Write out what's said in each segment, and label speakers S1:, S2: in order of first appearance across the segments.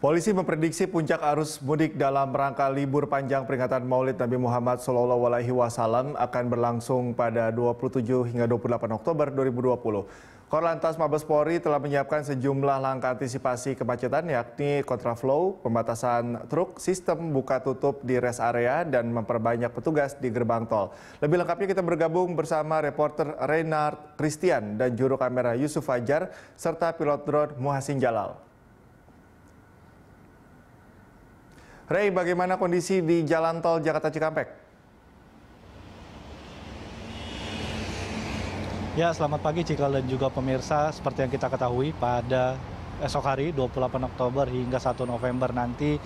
S1: Polisi memprediksi puncak arus mudik dalam rangka libur panjang peringatan Maulid Nabi Muhammad SAW akan berlangsung pada 27 hingga 28 Oktober 2020. Korlantas Mabes Polri telah menyiapkan sejumlah langkah antisipasi kemacetan yakni kontraflow, pembatasan truk, sistem buka tutup di rest area, dan memperbanyak petugas di gerbang tol. Lebih lengkapnya kita bergabung bersama reporter Reynard Christian dan juru kamera Yusuf Fajar serta pilot drone Muhasin Jalal. Rey, bagaimana kondisi di Jalan Tol Jakarta Cikampek?
S2: Ya, selamat pagi Cikal dan juga pemirsa. Seperti yang kita ketahui, pada esok hari 28 Oktober hingga 1 November nanti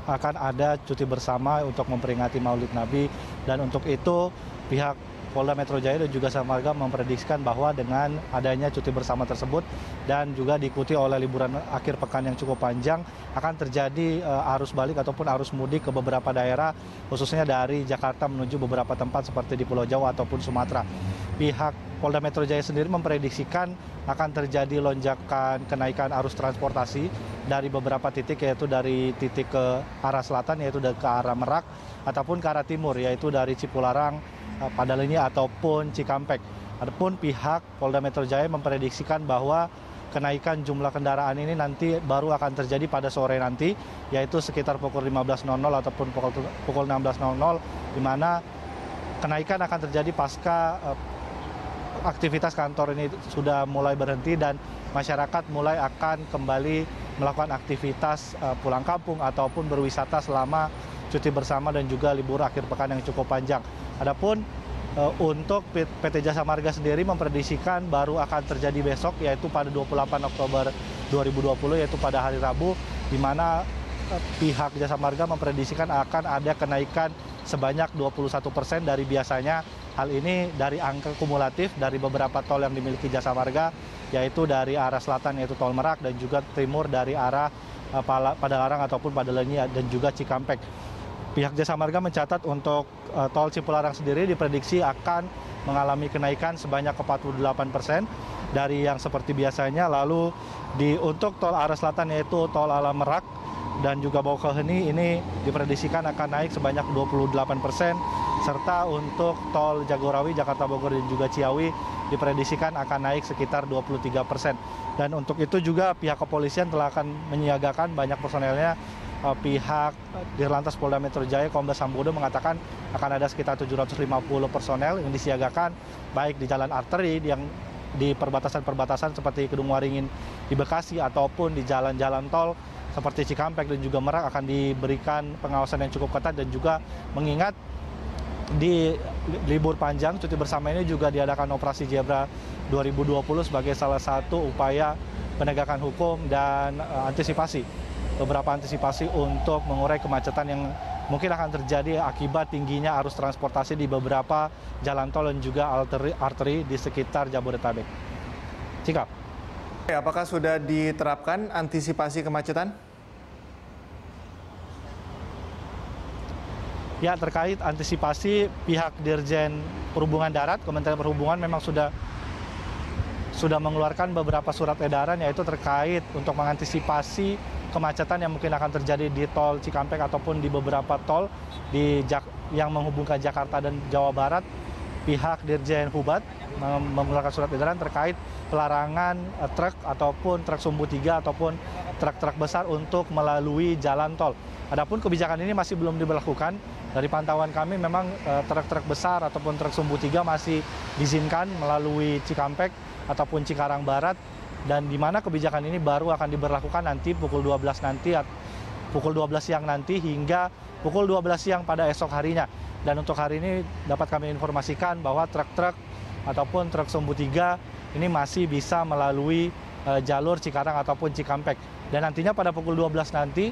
S2: akan ada cuti bersama untuk memperingati Maulid Nabi. Dan untuk itu pihak Polda Metro Jaya dan juga Jasa Marga memprediksikan bahwa dengan adanya cuti bersama tersebut dan juga diikuti oleh liburan akhir pekan yang cukup panjang, akan terjadi arus balik ataupun arus mudik ke beberapa daerah, khususnya dari Jakarta menuju beberapa tempat seperti di Pulau Jawa ataupun Sumatera. Pihak Polda Metro Jaya sendiri memprediksikan akan terjadi lonjakan kenaikan arus transportasi dari beberapa titik, yaitu dari titik ke arah selatan, yaitu ke arah Merak, ataupun ke arah timur, yaitu dari Cipularang, Padalarang ataupun Cikampek. Adapun pihak Polda Metro Jaya memprediksikan bahwa kenaikan jumlah kendaraan ini nanti baru akan terjadi pada sore nanti, yaitu sekitar pukul 15.00 ataupun pukul 16.00, di mana kenaikan akan terjadi pasca aktivitas kantor ini sudah mulai berhenti dan masyarakat mulai akan kembali melakukan aktivitas pulang kampung ataupun berwisata selama cuti bersama dan juga libur akhir pekan yang cukup panjang. Adapun untuk PT Jasa Marga sendiri memprediksikan baru akan terjadi besok, yaitu pada 28 Oktober 2020, yaitu pada hari Rabu, di mana pihak Jasa Marga memprediksikan akan ada kenaikan sebanyak 21% dari biasanya. Hal ini dari angka kumulatif dari beberapa tol yang dimiliki Jasa Marga, yaitu dari arah selatan yaitu tol Merak dan juga timur dari arah Padalarang ataupun Padalarang dan juga Cikampek. Pihak Jasa Marga mencatat untuk tol Cipularang sendiri diprediksi akan mengalami kenaikan sebanyak 48% dari yang seperti biasanya. Lalu untuk tol arah selatan yaitu tol Alam Merak dan juga Baukaheni ini diprediksikan akan naik sebanyak 28%, serta untuk tol Jagorawi, Jakarta Bogor dan juga Ciawi diprediksikan akan naik sekitar 23%. Dan untuk itu juga pihak kepolisian telah akan menyiagakan banyak personelnya. Pihak Dirlantas Polda Metro Jaya Kombes Sambodo mengatakan akan ada sekitar 750 personel yang disiagakan baik di jalan arteri yang di perbatasan-perbatasan seperti Kedung Waringin di Bekasi ataupun di jalan-jalan tol seperti Cikampek dan juga Merak akan diberikan pengawasan yang cukup ketat. Dan juga mengingat di libur panjang cuti bersama ini juga diadakan operasi Zebra 2020 sebagai salah satu upaya penegakan hukum dan beberapa antisipasi untuk mengurai kemacetan yang mungkin akan terjadi akibat tingginya arus transportasi di beberapa jalan tol dan juga arteri di sekitar Jabodetabek. Cika.
S1: Apakah sudah diterapkan antisipasi kemacetan?
S2: Ya, terkait antisipasi, pihak Dirjen Perhubungan Darat, Kementerian Perhubungan memang sudah mengeluarkan beberapa surat edaran, yaitu terkait untuk mengantisipasi kemacetan yang mungkin akan terjadi di tol Cikampek ataupun di beberapa tol yang menghubungkan Jakarta dan Jawa Barat. Pihak Dirjen Hubat mengeluarkan surat edaran terkait pelarangan truk ataupun truk sumbu 3 ataupun truk-truk besar untuk melalui jalan tol. Adapun kebijakan ini masih belum diberlakukan. Dari pantauan kami memang truk-truk besar ataupun truk sumbu 3 masih diizinkan melalui Cikampek ataupun Cikarang Barat, dan di mana kebijakan ini baru akan diberlakukan nanti pukul 12 siang nanti hingga pukul 12 siang pada esok harinya. Dan untuk hari ini dapat kami informasikan bahwa truk-truk ataupun truk sumbu 3 ini masih bisa melalui jalur Cikarang ataupun Cikampek. Dan nantinya pada pukul 12 nanti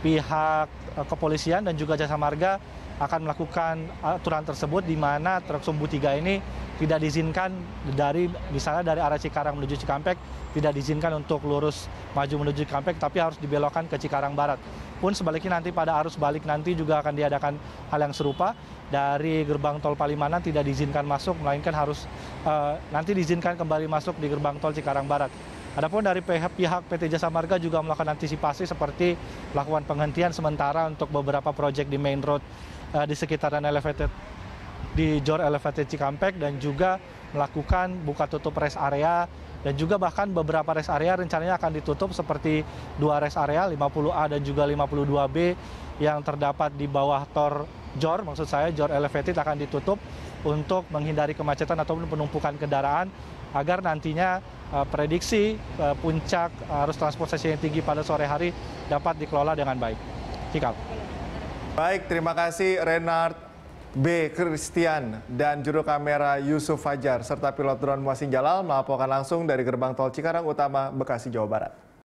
S2: pihak kepolisian dan juga Jasa Marga akan melakukan aturan tersebut, di mana truk sumbu 3 ini tidak diizinkan misalnya dari arah Cikarang menuju Cikampek, tidak diizinkan untuk lurus maju menuju Cikampek, tapi harus dibelokkan ke Cikarang Barat. Pun sebaliknya nanti pada arus balik nanti juga akan diadakan hal yang serupa. Dari gerbang tol Palimanan tidak diizinkan masuk, melainkan harus nanti diizinkan kembali masuk di gerbang tol Cikarang Barat. Adapun dari pihak PT Jasa Marga juga melakukan antisipasi seperti melakukan penghentian sementara untuk beberapa proyek di main road di sekitaran elevated di Jor Elevated Cikampek, dan juga melakukan buka tutup rest area, dan juga bahkan beberapa rest area rencananya akan ditutup seperti 2 rest area 50A dan juga 52B yang terdapat di bawah tor Jor, maksud saya Jor Elevated akan ditutup untuk menghindari kemacetan ataupun penumpukan kendaraan agar nantinya prediksi puncak arus transportasi yang tinggi pada sore hari dapat dikelola dengan baik. Cikal.
S1: Baik, terima kasih Renard B. Christian dan juru kamera Yusuf Fajar serta pilot drone Muasin Jalal melaporkan langsung dari gerbang tol Cikarang Utama, Bekasi, Jawa Barat.